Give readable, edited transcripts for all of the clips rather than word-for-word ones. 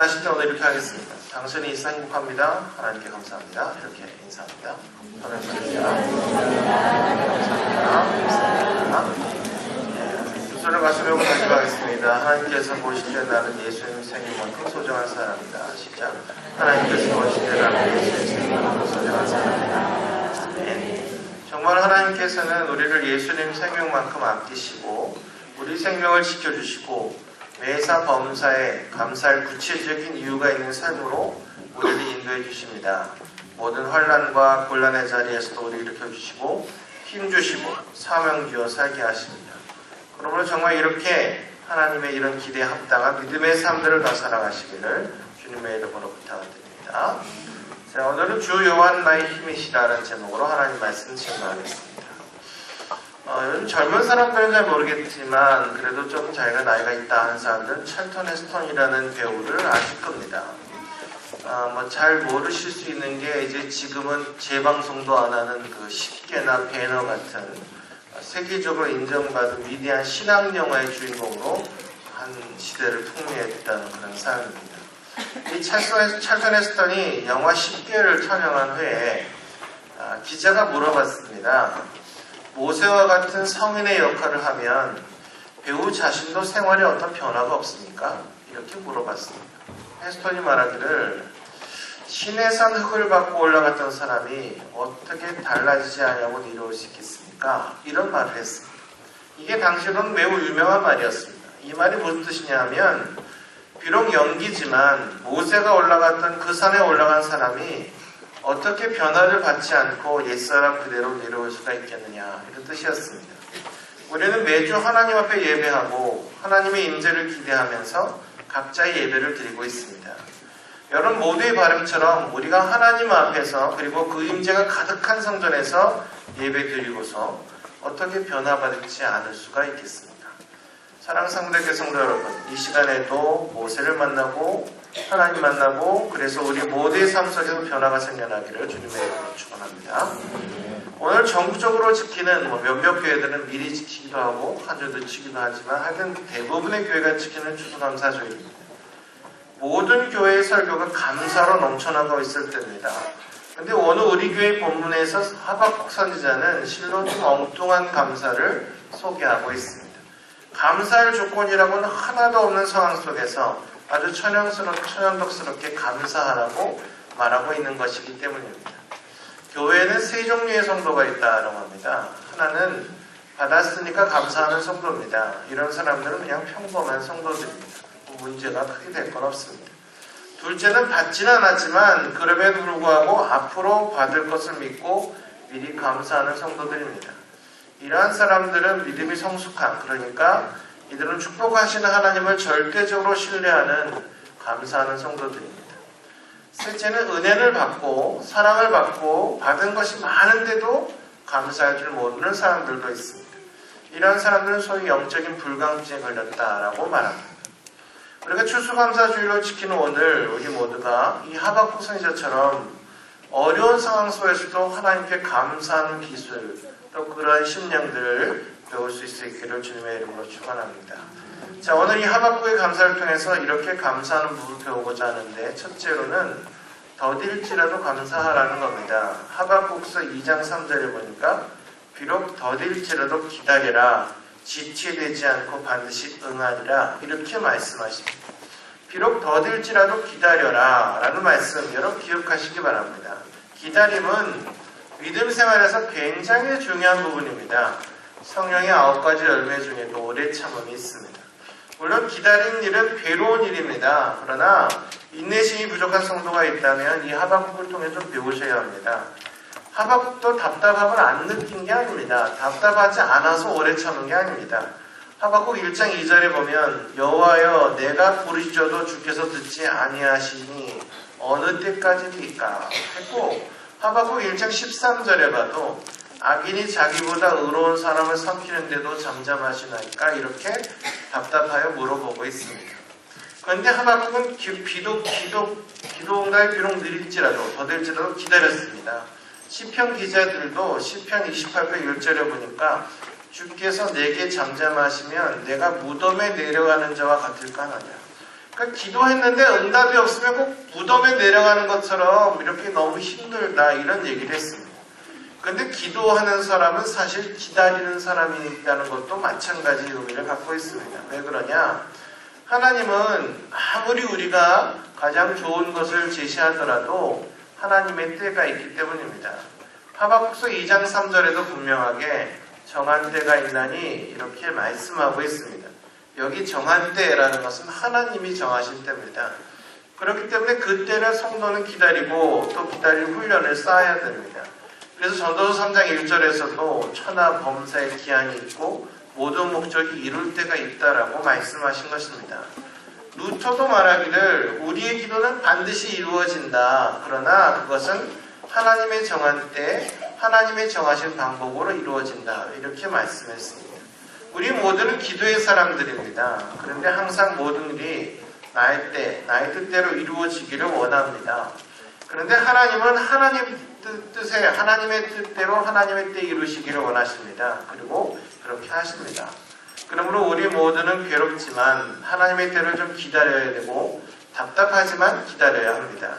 하실 때 오늘 이렇게 하겠습니다. 당신이 있어 행복합니다. 하나님께 감사합니다. 이렇게 인사합니다. 감사합니다. 두 손을 가슴에 고 다시 가겠습니다. 하나님께서 보실 때 나는 예수님 생일만큼 소중한 사람이다. 시작. 하나님께서 보실 때 나는 예수님 생일만큼 소중한 사람이다. 아멘. 정말 하나님께서는 우리를 예수님 생명만큼 아끼시고 우리 생명을 지켜주시고 매사 범사에 감사할 구체적인 이유가 있는 삶으로 우리를 인도해 주십니다. 모든 환난과 곤란의 자리에서도 우리를 일으켜주시고 힘주시고 사명 주어 살게 하십니다. 그러므로 정말 이렇게 하나님의 이런 기대에 합당한 믿음의 삶들을 다 살아가시기를 주님의 이름으로 부탁드립니다. 자, 오늘은 주 요한 나의 힘이시라는 제목으로 하나님 말씀 증거하겠습니다. 요즘 젊은 사람들은 잘 모르겠지만 그래도 좀 자기가 나이가 있다 하는 사람들은 찰턴 헤스턴이라는 배우를 아실 겁니다. 잘 모르실 수 있는 게 이제 지금은 재방송도 안 하는 그 10개나 배너 같은 세계적으로 인정받은 위대한 신학 영화의 주인공으로 한 시대를 풍미했다는 그런 사람입니다. 이 찰턴 헤스턴이 영화 10개를 촬영한 후에 기자가 물어봤습니다. 모세와 같은 성인의 역할을 하면 배우 자신도 생활에 어떤 변화가 없습니까? 이렇게 물어봤습니다. 헤스턴이 말하기를 신의 산 흙을 받고 올라갔던 사람이 어떻게 달라지지 않냐고 이루어질 수 있겠습니까? 이런 말을 했습니다. 이게 당시로는 매우 유명한 말이었습니다. 이 말이 무슨 뜻이냐면 비록 연기지만 모세가 올라갔던 그 산에 올라간 사람이 어떻게 변화를 받지 않고 옛사람 그대로 내려올 수가 있겠느냐 이런 뜻이었습니다. 우리는 매주 하나님 앞에 예배하고 하나님의 임재를 기대하면서 각자의 예배를 드리고 있습니다. 여러분 모두의 발음처럼 우리가 하나님 앞에서 그리고 그 임재가 가득한 성전에서 예배 드리고서 어떻게 변화받지 않을 수가 있겠습니까? 사랑하는 성도님께 성도 여러분, 이 시간에도 모세를 만나고 하나님 만나고 그래서 우리 모두의 삶 속에서 변화가 생겨나기를 주님의 이름으로 축원합니다. 오늘 정부적으로 지키는 몇몇 교회들은 미리 지키기도 하고 한 주도 지키기도 하지만 하여튼 대부분의 교회가 지키는 추수감사주일입니다. 모든 교회의 설교가 감사로 넘쳐나고 있을 때입니다. 근데 오늘 우리 교회 본문에서 하박국 선지자는 실로 좀 엉뚱한 감사를 소개하고 있습니다. 감사할 조건이라고는 하나도 없는 상황 속에서 아주 천연덕스럽게 감사하라고 말하고 있는 것이기 때문입니다. 교회에는 세 종류의 성도가 있다고 합니다. 하나는 받았으니까 감사하는 성도입니다. 이런 사람들은 그냥 평범한 성도들입니다. 문제가 크게 될 건 없습니다. 둘째는 받지는 않았지만 그럼에도 불구하고 앞으로 받을 것을 믿고 미리 감사하는 성도들입니다. 이러한 사람들은 믿음이 성숙한, 그러니까 이들은 축복하시는 하나님을 절대적으로 신뢰하는 감사하는 성도들입니다. 셋째는 은혜를 받고 사랑을 받고 받은 것이 많은데도 감사할 줄 모르는 사람들도 있습니다. 이러한 사람들은 소위 영적인 불감증에 걸렸다라고 말합니다. 우리가 추수감사주의를 지키는 오늘 우리 모두가 이 하박국 선지자처럼 어려운 상황 속에서도 하나님께 감사하는 기술 또 그런 심령들을 배울 수 있기를 주님의 이름으로 축원합니다. 자, 오늘 이 하박국의 감사를 통해서 이렇게 감사하는 부분을 배우고자 하는데 첫째로는 더딜지라도 감사하라는 겁니다. 하박국서 2장 3절에 보니까 비록 더딜지라도 기다려라 지체되지 않고 반드시 응하리라 이렇게 말씀하십니다. 비록 더딜지라도 기다려라 라는 말씀 여러분 기억하시기 바랍니다. 기다림은 믿음 생활에서 굉장히 중요한 부분입니다. 성령의 9가지 열매 중에도 오래 참음이 있습니다. 물론 기다리는 일은 괴로운 일입니다. 그러나 인내심이 부족한 성도가 있다면 이 하박국을 통해 좀 배우셔야 합니다. 하박국도 답답함을 안 느낀 게 아닙니다. 답답하지 않아서 오래 참은 게 아닙니다. 하박국 1장 2절에 보면 여호와여 내가 부르짖어도 주께서 듣지 아니하시니 어느 때까지일까 했고 하박국 1장 13절에 봐도 악인이 자기보다 의로운 사람을 삼키는데도 잠잠하시나이까 이렇게 답답하여 물어보고 있습니다. 그런데 하박국은 기도응답이 비록 느릴지라도 더딜지라도 기다렸습니다. 시편 기자들도 시편 28편 1절에 보니까 주께서 내게 잠잠하시면 내가 무덤에 내려가는 자와 같을까 하느냐. 그러니까 기도했는데 응답이 없으면 꼭 무덤에 내려가는 것처럼 이렇게 너무 힘들다 이런 얘기를 했습니다. 그런데 기도하는 사람은 사실 기다리는 사람이 있다는 것도 마찬가지 의미를 갖고 있습니다. 왜 그러냐? 하나님은 아무리 우리가 가장 좋은 것을 제시하더라도 하나님의 때가 있기 때문입니다. 하박국서 2장 3절에도 분명하게 정한 때가 있나니 이렇게 말씀하고 있습니다. 여기 정한 때라는 것은 하나님이 정하신 때입니다. 그렇기 때문에 그 때를 성도는 기다리고 또 기다릴 훈련을 쌓아야 됩니다. 그래서 전도서 3장 1절에서도 천하 범사의 기한이 있고 모든 목적이 이룰 때가 있다라고 말씀하신 것입니다. 루터도 말하기를 우리의 기도는 반드시 이루어진다. 그러나 그것은 하나님의 정한 때 하나님의 정하신 방법으로 이루어진다. 이렇게 말씀했습니다. 우리 모두는 기도의 사람들입니다. 그런데 항상 모든 일이 나의 때, 나의 뜻대로 이루어지기를 원합니다. 그런데 하나님은 하나님 뜻에 하나님의 뜻대로 하나님의 때 이루시기를 원하십니다. 그리고 그렇게 하십니다. 그러므로 우리 모두는 괴롭지만 하나님의 때를 좀 기다려야 되고 답답하지만 기다려야 합니다.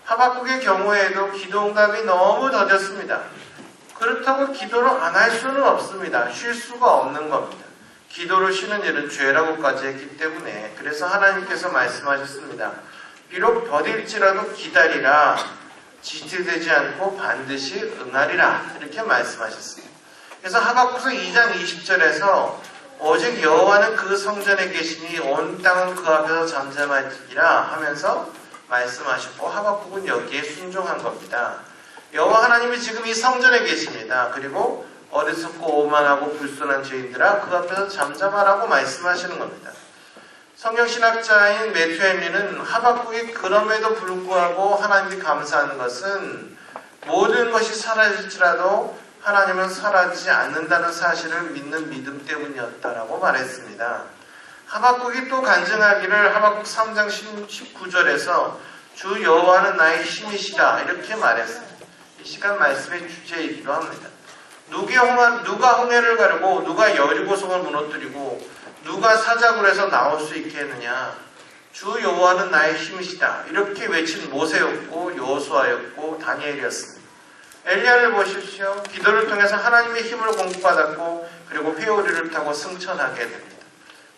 하박국의 경우에도 기도응답이 너무 더뎠습니다. 그렇다고 기도를 안 할 수는 없습니다. 쉴 수가 없는 겁니다. 기도를 쉬는 일은 죄라고까지 했기 때문에 그래서 하나님께서 말씀하셨습니다. 비록 더딜지라도 기다리라. 지체되지 않고 반드시 응하리라. 이렇게 말씀하셨습니다. 그래서 하박국서 2장 20절에서 오직 여호와는 그 성전에 계시니 온 땅은 그 앞에서 잠잠하리라 하면서 말씀하셨고 하박국은 여기에 순종한 겁니다. 여호와 하나님이 지금 이 성전에 계십니다. 그리고 어리석고 오만하고 불순한 죄인들아 그 앞에서 잠잠하라고 말씀하시는 겁니다. 성경신학자인 매튜 헨리는 하박국이 그럼에도 불구하고 하나님께 감사하는 것은 모든 것이 사라질지라도 하나님은 사라지지 않는다는 사실을 믿는 믿음 때문이었다라고 말했습니다. 하박국이 또 간증하기를 하박국 3장 19절에서 주 여호와는 나의 힘이시라 이렇게 말했습니다. 이 시간 말씀의 주제이기도 합니다. 누가 홍해를 가르고 누가 여리고성을 무너뜨리고 누가 사자굴에서 나올 수 있게 했느냐? 주 여호와는 나의 힘이시다. 이렇게 외친 모세였고 여호수아였고 다니엘이었습니다. 엘리야를 보십시오. 기도를 통해서 하나님의 힘을 공급받았고 그리고 회오리를 타고 승천하게 됩니다.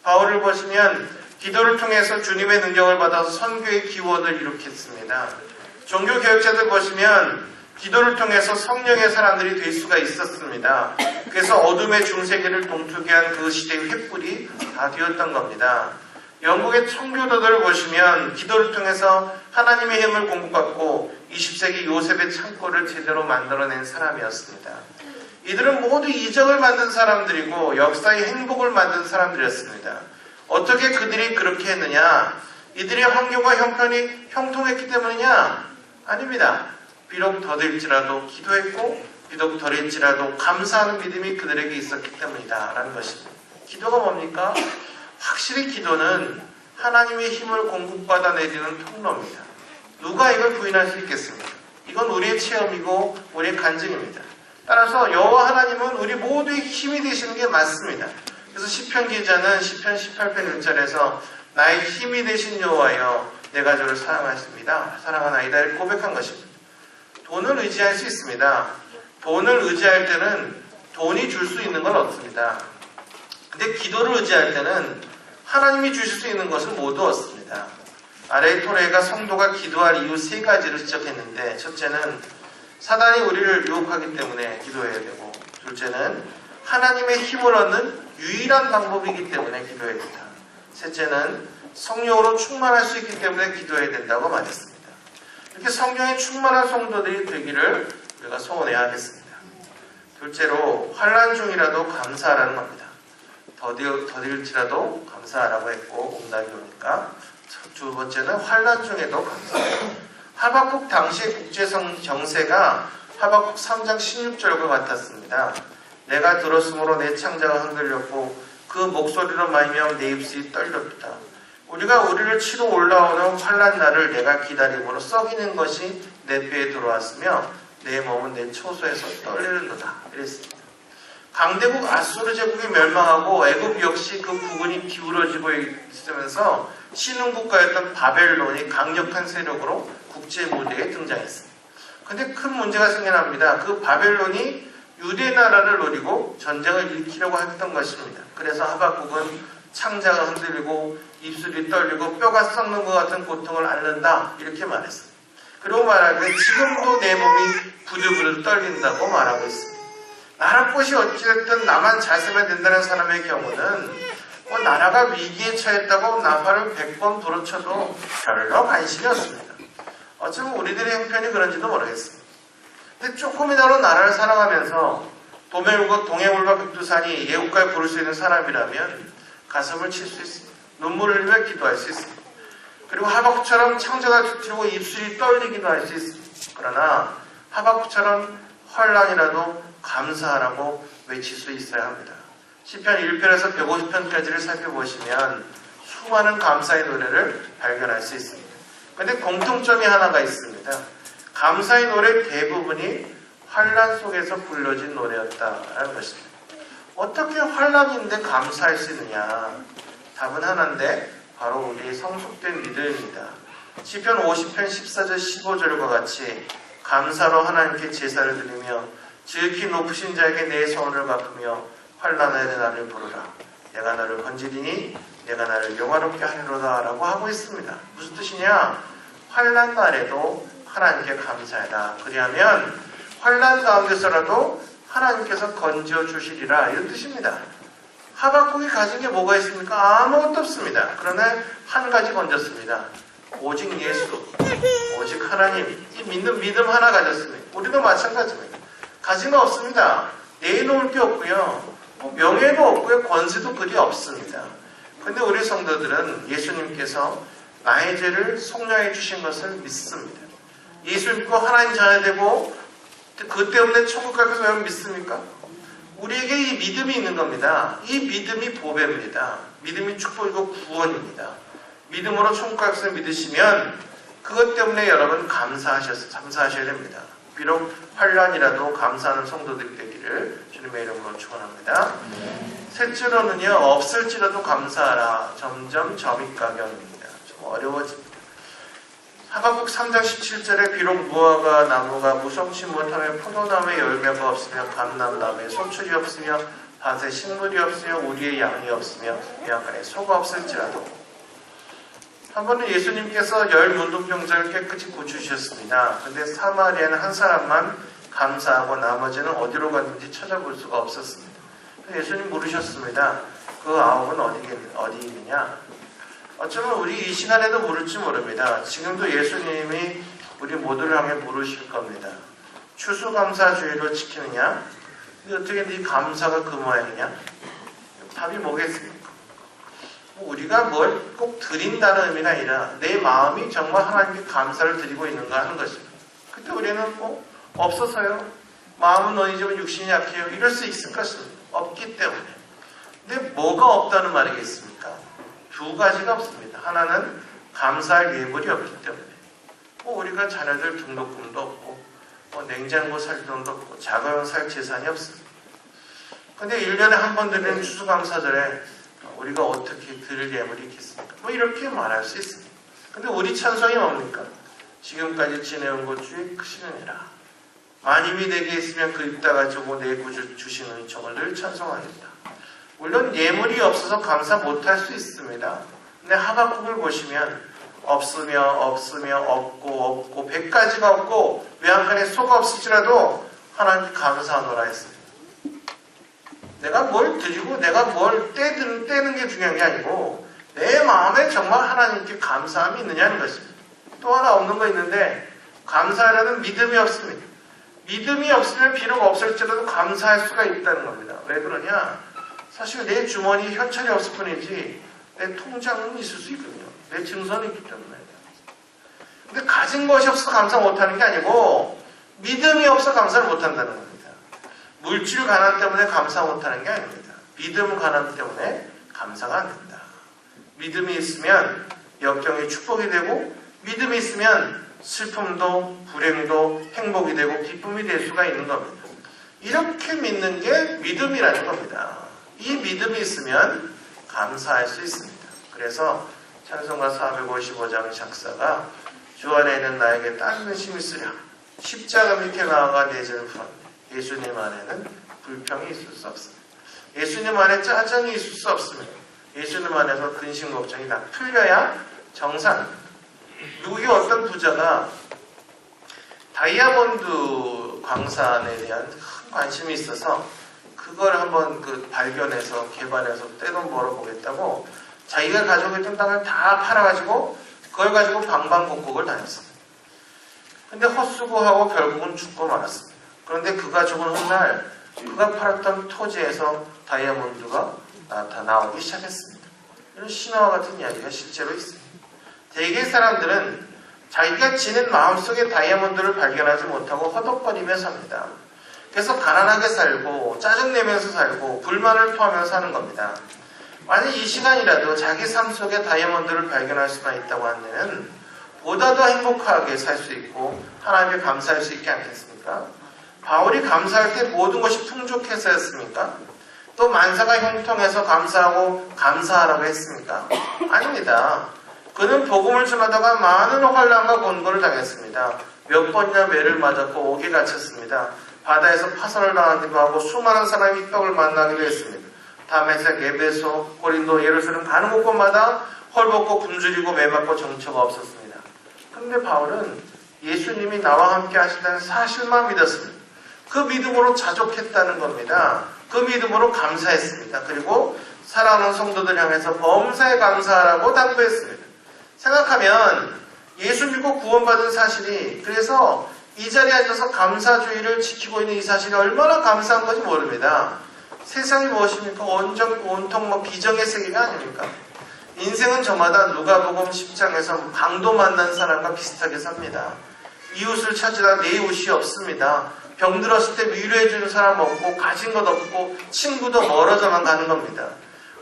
바울을 보시면 기도를 통해서 주님의 능력을 받아서 선교의 기원을 일으켰습니다. 종교개혁자들 보시면 기도를 통해서 성령의 사람들이 될 수가 있었습니다. 그래서 어둠의 중세기를 동트게 한 그 시대의 횃불이 다 되었던 겁니다. 영국의 청교도들을 보시면 기도를 통해서 하나님의 힘을 공급받고 20세기 요셉의 창고를 제대로 만들어낸 사람이었습니다. 이들은 모두 이적을 만든 사람들이고 역사의 행복을 만든 사람들이었습니다. 어떻게 그들이 그렇게 했느냐? 이들의 환경과 형편이 형통했기 때문이냐? 아닙니다. 비록 더딜지라도 기도했고 비록 덜일지라도 감사하는 믿음이 그들에게 있었기 때문이다 라는 것입니다. 기도가 뭡니까? 확실히 기도는 하나님의 힘을 공급받아 내리는 통로입니다. 누가 이걸 부인할 수 있겠습니까? 이건 우리의 체험이고 우리의 간증입니다. 따라서 여호와 하나님은 우리 모두의 힘이 되시는 게 맞습니다. 그래서 시편 기자는 시편 18편 1절에서 나의 힘이 되신 여호와여 내가 저를 사랑하십니다. 사랑하나이다 이렇게 고백한 것입니다. 돈을 의지할 수 있습니다. 돈을 의지할 때는 돈이 줄 수 있는 건 없습니다. 근데 기도를 의지할 때는 하나님이 주실 수 있는 것을 모두 얻습니다. 아레이 토레가 성도가 기도할 이유 3가지를 지적했는데 첫째는 사단이 우리를 유혹하기 때문에 기도해야 되고 둘째는 하나님의 힘을 얻는 유일한 방법이기 때문에 기도해야 된다. 셋째는 성령으로 충만할 수 있기 때문에 기도해야 된다고 말했습니다. 이렇게 성령에 충만한 성도들이 되기를 우리가 소원해야 하겠습니다. 둘째로 환난 중이라도 감사하라는 겁니다. 더딜지라도 감사하라고 했고 응답이 오니까 두 번째는 환난 중에도 감사하라. 하박국 당시의 국제성 정세가 하박국 3장 16절과 같았습니다. 내가 들었으므로 내 창자가 흔들렸고 그 목소리로 말미암아 내 입술이 떨렸다. 우리가 우리를 치러 올라오는 환난 날을 내가 기다림으로 썩이는 것이 내 뼈에 들어왔으며 내 몸은 내 초소에서 떨리는도다. 이랬습니다. 강대국 아수르 제국이 멸망하고 애굽 역시 그 부근이 기울어지고 있으면서 신흥국가였던 바벨론이 강력한 세력으로 국제 무대에 등장했습니다. 근데 큰 문제가 생겨납니다. 그 바벨론이 유대 나라를 노리고 전쟁을 일으키려고 했던 것입니다. 그래서 하박국은 창자가 흔들리고 입술이 떨리고 뼈가 썩는 것 같은 고통을 앓는다 이렇게 말했습니다. 그리고 말하기에 지금도 내 몸이 부들부들 떨린다고 말하고 있습니다. 나라 것이 어찌됐든 나만 잘 살면 된다는 사람의 경우는 나라가 위기에 처했다고 나팔을 100번 부러쳐도 별로 관심이 없습니다. 어쩌면 우리들의 형편이 그런지도 모르겠습니다. 근데 조금이나마 나라를 사랑하면서 동해물과 백두산이 예국가에 부를 수 있는 사람이라면 가슴을 칠 수 있습니다. 눈물을 흘리며 기도할 수 있습니다. 그리고 하박국처럼 창자가 뒤틀고 입술이 떨리기도 할 수 있습니다. 그러나 하박국처럼 환난이라도 감사하라고 외칠 수 있어야 합니다. 시편 1편에서 150편까지를 살펴보시면 수많은 감사의 노래를 발견할 수 있습니다. 그런데 공통점이 하나가 있습니다. 감사의 노래 대부분이 환난 속에서 불러진 노래였다라는 것입니다. 어떻게 환난인데 감사할 수 있느냐? 답은 하나인데 바로 우리의 성숙된 믿음입니다. 시편 50편 14절 15절과 같이 감사로 하나님께 제사를 드리며 지극히 높으신 자에게 내 소원을 갚으며 환난에 나를 부르라. 내가 너를 건지리니 내가 나를 영화롭게 하리로다 라고 하고 있습니다. 무슨 뜻이냐? 환난 날에도 하나님께 감사해라. 그리하면 환난 가운데서라도 하나님께서 건져 주시리라 이런 뜻입니다. 하박국이 가진 게 뭐가 있습니까? 아무것도 없습니다. 그러나 한 가지 건졌습니다. 오직 예수, 오직 하나님, 이 믿는 믿음 하나 가졌습니다. 우리도 마찬가지입니다. 가진 거 없습니다. 내놓을 게 없고요. 명예도 없고요. 권세도 그리 없습니다. 그런데 우리 성도들은 예수님께서 나의 죄를 속량해 주신 것을 믿습니다. 예수 믿고 하나님 자녀 되고 그 때문에 천국 갈 것을 왜 믿습니까? 우리에게 이 믿음이 있는 겁니다. 이 믿음이 보배입니다. 믿음이 축복이고 구원입니다. 믿음으로 천국 갈 것을 믿으시면 그것 때문에 여러분 감사하셔야 됩니다. 비록 환난이라도 감사하는 성도들이 되기를 주님의 이름으로 축원합니다. 셋째로는요, 없을지라도 감사하라. 점점 점입가경입니다. 좀 어려워집니다. 하박국 3장 17절에 비록 무화과 나무가 무성치 못하며 포도나무에 열매가 없으며 감람나무에 소출이 없으며 밭에 식물이 없으며 우리의 양이 없으며 외양간에 소가 없을지라도. 한 번은 예수님께서 10 문둥병자를 깨끗이 고쳐주셨습니다. 그런데 사마리아는 한 사람만 감사하고 나머지는 어디로 갔는지 찾아볼 수가 없었습니다. 예수님 물으셨습니다. 그 9은 어디 있느냐? 어쩌면 우리 이 시간에도 물을지 모릅니다. 지금도 예수님이 우리 모두를 향해 물으실 겁니다. 추수감사주의로 지키느냐? 어떻게 네 감사가 그 모양이냐? 답이 뭐겠습니까? 우리가 뭘 꼭 드린다는 의미가 아니라 내 마음이 정말 하나님께 감사를 드리고 있는가 하는 것입니다. 그때 우리는 없어서요. 마음은 너희지만 육신이 약해요. 이럴 수 있을 것입니다. 없기 때문에. 근데 뭐가 없다는 말이겠습니까? 두 가지가 없습니다. 하나는 감사할 예물이 없기 때문에 우리가 자녀들 등록금도 없고 냉장고 살 돈도 없고 자가용 살 재산이 없습니다. 근데 1년에 한 번 드리는 추수감사절에 우리가 어떻게 드릴 예물이 있겠습니까? 이렇게 말할 수 있습니다. 근데 우리 찬송이 뭡니까? 지금까지 지내온 것 중에 크신 은혜라. 만임이 내게 있으면 그 입다 가지고 내 구주 주신 은총을 늘 찬송하겠다. 물론 예물이 없어서 감사 못할 수 있습니다. 근데 하박국을 보시면 없으며 없고 100가지가 없고 외양간에 소가 없을지라도 하나님께 감사하노라 했습니다. 내가 뭘 드리고 내가 뭘 떼는 게 중요한 게 아니고 내 마음에 정말 하나님께 감사함이 있느냐는 것입니다. 또 하나 없는 거 있는데 감사하려는 믿음이 없습니다. 믿음이 없으면 비록 없을지라도 감사할 수가 있다는 겁니다. 왜 그러냐? 사실 내 주머니에 현찰이 없을 뿐이지 내 통장은 있을 수 있거든요. 내 증서는 있기 때문에. 근데 가진 것이 없어서 감사 못하는 게 아니고 믿음이 없어 감사를 못한다는 겁니다. 물질 가난 때문에 감사 못하는 게 아닙니다. 믿음 가난 때문에 감사가 안 된다. 믿음이 있으면 역경이 축복이 되고 믿음이 있으면 슬픔도 불행도 행복이 되고 기쁨이 될 수가 있는 겁니다. 이렇게 믿는 게 믿음이라는 겁니다. 이 믿음이 있으면 감사할 수 있습니다. 그래서 찬송가 455장 작사가 주 안에 있는 나에게 딴 근심이 있으랴 십자가 밑에 나아가 내전을 풀었네. 예수님 안에는 불평이 있을 수 없습니다. 예수님 안에 짜증이 있을 수 없습니다. 예수님 안에서 근심 걱정이 다 풀려야 정상입니다. 미국의 어떤 부자가 다이아몬드 광산에 대한 큰 관심이 있어서 그걸 한번 발견해서 개발해서 떼돈 벌어보겠다고 자기가 가지고 있던 땅을 다 팔아가지고 그걸 가지고 방방곡곡을 다녔습니다. 근데 헛수고하고 결국은 죽고 말았습니다. 그런데 그가 죽은 훗날 그가 팔았던 토지에서 다이아몬드가 나오기 시작했습니다. 이런 신화와 같은 이야기가 실제로 있습니다. 대개 사람들은 자기가 지닌 마음속에 다이아몬드를 발견하지 못하고 허덕거리며 삽니다. 그래서 가난하게 살고 짜증내면서 살고 불만을 토하면서 사는 겁니다. 만약 이 시간이라도 자기 삶 속에 다이아몬드를 발견할 수만 있다고 한다면 보다 더 행복하게 살 수 있고 하나님께 감사할 수 있지 않겠습니까? 바울이 감사할 때 모든 것이 풍족해서였습니까? 또 만사가 형통해서 감사하고 감사하라고 했습니까? 아닙니다. 그는 복음을 전하다가 많은 환난과 곤고를 당했습니다. 몇 번이나 매를 맞았고 옥에 갇혔습니다. 바다에서 파선을 당하기도 하고 수많은 사람이 입덕을 만나기도 했습니다. 다메섹, 에베소, 고린도, 예루살렘 가는 곳곳마다 헐벗고 굶주리고 매맞고 정처가 없었습니다. 그런데 바울은 예수님이 나와 함께 하신다는 사실만 믿었습니다. 그 믿음으로 자족했다는 겁니다. 그 믿음으로 감사했습니다. 그리고 사랑하는 성도들 향해서 범사에 감사하라고 당부했습니다. 생각하면 예수 믿고 구원받은 사실이 그래서 이 자리에 앉아서 감사주의를 지키고 있는 이 사실이 얼마나 감사한 건지 모릅니다. 세상이 무엇입니까? 온통 비정의 세계가 아닙니까? 인생은 저마다 누가복음 10장에서 강도 만난 사람과 비슷하게 삽니다. 이웃을 찾으라 내 이웃이 없습니다. 병들었을 때 위로해주는 사람 없고 가진 것 없고 친구도 멀어져만 가는 겁니다.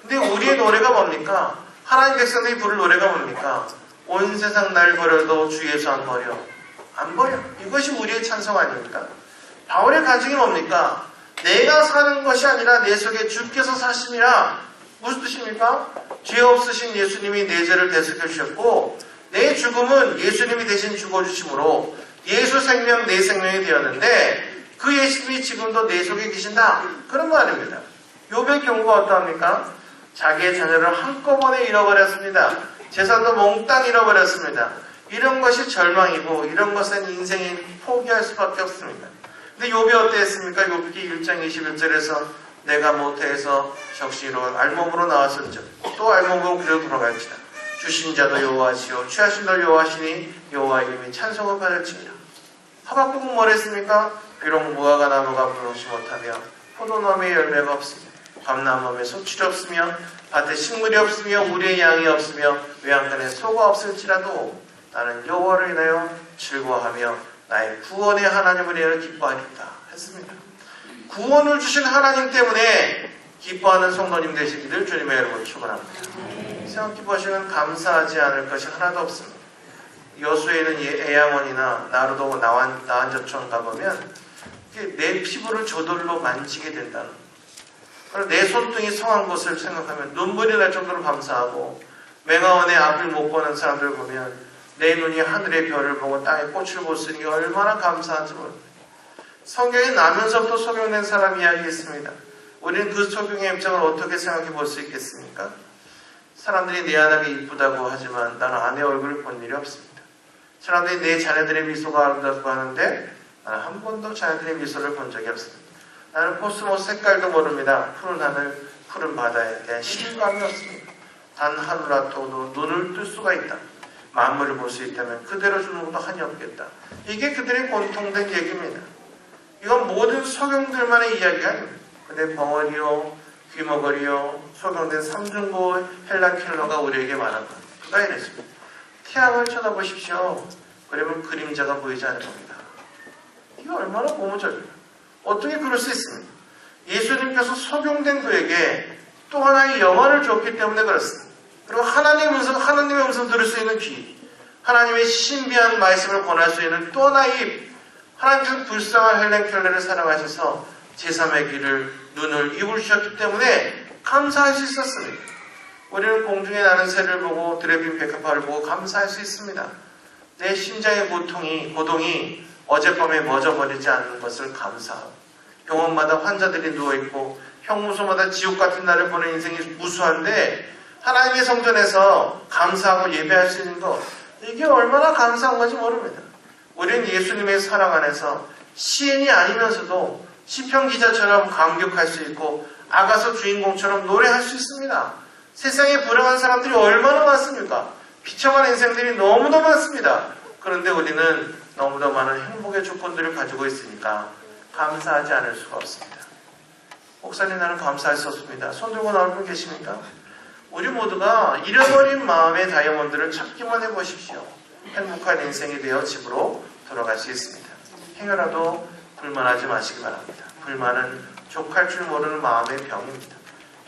근데 우리의 노래가 뭡니까? 하나님 백성들이 부를 노래가 뭡니까? 온 세상 날 버려도 주 예수 안 버려. 안 버려. 이것이 우리의 찬송 아닙니까? 바울의 간증이 뭡니까? 내가 사는 것이 아니라 내 속에 주께서 사심이라. 무슨 뜻입니까? 죄 없으신 예수님이 내 죄를 대속해 주셨고 내 죽음은 예수님이 대신 죽어주심으로 예수 생명 내 생명이 되었는데 그 예수님이 지금도 내 속에 계신다. 그런 말입니다. 욥의 경우가 어떠합니까? 자기의 자녀를 한꺼번에 잃어버렸습니다. 재산도 몽땅 잃어버렸습니다. 이런 것이 절망이고 이런 것은 인생이 포기할 수밖에 없습니다. 근데 욥이 어땠습니까? 욥기 1장 21절에서 내가 모태에서 적시로 알몸으로 나왔은즉 또 알몸으로 그려 돌아갈지다. 주신 자도 여호와시오 취하신 도 여호와시니 여호와 이름이 찬송을 받을지니라. 하박국은 뭘 했습니까? 비록 무화과 나무가 부르지 못하며 포도나무에 열매가 없으며 밤나무에 소출이 없으며 밭에 식물이 없으며 우리의 양이 없으며 외양간에 소가 없을지라도 나는 여호와를 인하여 즐거워하며 나의 구원의 하나님을 인하여 기뻐하리다 했습니다. 구원을 주신 하나님 때문에 기뻐하는 성도님 되시기를 주님의 이름으로 축원합니다. 생각 기뻐하시면 감사하지 않을 것이 하나도 없습니다. 여수에는 애양원이나 나루도 나한저촌 가보면 내 피부를 저돌로 만지게 된다는 그리고 내 손등이 성한 것을 생각하면 눈물이 날 정도로 감사하고 맹하원의 앞을 못 보는 사람들 보면 내 눈이 하늘의 별을 보고 땅의 꽃을 볼 수 있는 게 얼마나 감사한지 모릅니다. 성경에 나면서부터 소경된 사람 이야기 있습니다. 우리는 그 소경의 입장을 어떻게 생각해 볼 수 있겠습니까? 사람들이 내 아내가 이쁘다고 하지만 나는 아내 얼굴을 본 일이 없습니다. 사람들이 내 자녀들의 미소가 아름답다고 하는데 나는 한 번도 자녀들의 미소를 본 적이 없습니다. 나는 코스모스 색깔도 모릅니다. 푸른 하늘, 푸른 바다에 대한 실감이 없습니다. 단 하루라도 눈을 뜰 수가 있다. 만물을 볼 수 있다면 그대로 주는 것도 한이 없겠다. 이게 그들의 공통된 얘기입니다. 이건 모든 소경들만의 이야기가 아닙니다. 근데 벙어리요, 귀머거리요, 소경된 삼중고 헬란 켈러가 우리에게 말한 것. 그가 이랬습니다. 태양을 쳐다보십시오. 그러면 그림자가 보이지 않을 겁니다. 이게 얼마나 고무적입니다. 어떻게 그럴 수 있습니까? 예수님께서 소경된 그에게 또 하나의 영화를 줬기 때문에 그렇습니다. 그리고 하나님의 음성 들을 수 있는 귀, 하나님의 신비한 말씀을 권할 수 있는 또 하나의 입, 하나님께서 불쌍한 헬렌 켈러를 사랑하셔서 제3의 길을 눈을 이루셨기 때문에 감사할 수 있었습니다. 우리는 공중에 나는 새를 보고 들에 핀 백합화를 보고 감사할 수 있습니다. 내 심장의 고동이 어젯밤에 멎어버리지 않는 것을 감사하고, 병원마다 환자들이 누워있고 형무소마다 지옥 같은 날을 보는 인생이 무수한데 하나님의 성전에서 감사하고 예배할 수 있는 것, 이게 얼마나 감사한 건지 모릅니다. 우리는 예수님의 사랑 안에서 시인이 아니면서도 시편 기자처럼 감격할 수 있고 아가서 주인공처럼 노래할 수 있습니다. 세상에 불행한 사람들이 얼마나 많습니까? 비참한 인생들이 너무나 많습니다. 그런데 우리는 너무나 많은 행복의 조건들을 가지고 있으니까 감사하지 않을 수가 없습니다. 목사님, 나는 감사할 수 없습니다. 손 들고 나올 분 계십니까? 우리 모두가 잃어버린 마음의 다이아몬드를 찾기만 해보십시오. 행복한 인생이 되어 집으로 돌아갈 수 있습니다. 행여라도 불만하지 마시기 바랍니다. 불만은 족할 줄 모르는 마음의 병입니다.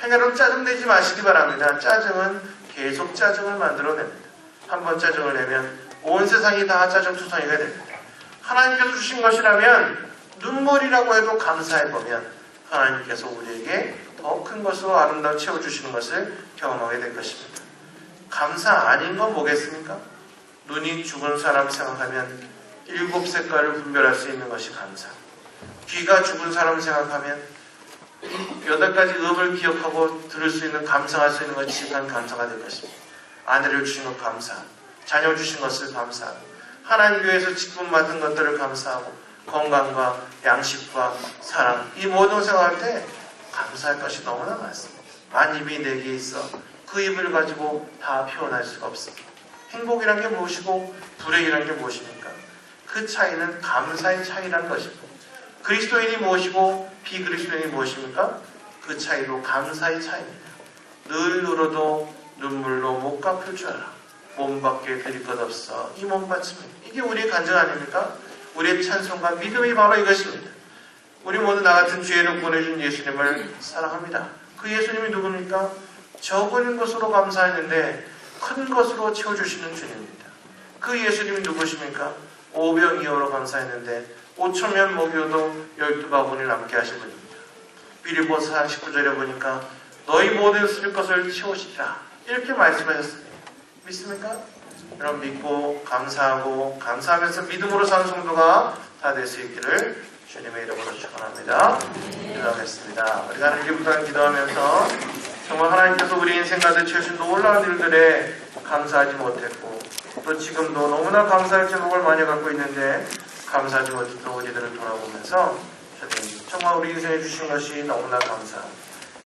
행여라도 짜증내지 마시기 바랍니다. 짜증은 계속 짜증을 만들어냅니다. 한번 짜증을 내면 온 세상이 다 짜증투성이가 됩니다. 하나님께서 주신 것이라면 눈물이라고 해도 감사해보면 하나님께서 우리에게 더 큰 것으로 아름다워 채워주시는 것을 경험하게 될 것입니다. 감사 아닌 건 뭐겠습니까? 눈이 죽은 사람 생각하면 7색깔을 분별할 수 있는 것이 감사. 귀가 죽은 사람 생각하면 8가지 음을 기억하고 들을 수 있는, 감상할 수 있는 것이 시간 감사가 될 것입니다. 아내를 주신 것 감사하고, 자녀 주신 것을 감사하고, 하나님 교회에서 직분 맡은 것들을 감사하고, 건강과 양식과 사랑, 이 모든 생각할 때 감사할 것이 너무나 많습니다. 만입이 내게 있어 그 입을 가지고 다 표현할 수가 없습니다. 행복이란 게 무엇이고 불행이란 게 무엇입니까? 그 차이는 감사의 차이라는 것입니다. 그리스도인이 무엇이고 비그리스도인이 무엇입니까? 그 차이도 감사의 차이입니다. 늘 울어도 눈물로 못 갚을 줄 알아. 몸밖에 드릴 것 없어 이 몸 바칩니다. 이게 우리의 간증 아닙니까? 우리의 찬송과 믿음이 바로 이것입니다. 우리 모두 나 같은 죄인을 보내준 예수님을 사랑합니다. 그 예수님이 누굽니까? 적은 것으로 감사했는데 큰 것으로 채워주시는 주님입니다. 그 예수님이 누구십니까? 오병이어로 감사했는데 5,000명 먹여도 12바구니 남게 하신 분입니다. 빌립보서 49절에 보니까 너희 모든 쓸 것을 채우시리라 이렇게 말씀하셨습니다. 믿습니까? 여러분, 믿고 감사하고 감사하면서 믿음으로 사는 성도가 다 될 수 있기를 주님의 이름으로 축원합니다. 기도하겠습니다. 우리가 하나님께 기도하면서 정말 하나님께서 우리 인생 가득 채우신 놀라운 일들에 감사하지 못했고, 또 지금도 너무나 감사할 제목을 많이 갖고 있는데 감사하지 못했던 우리들을 돌아보면서 정말 우리 인생에 주신 것이 너무나 감사합니다.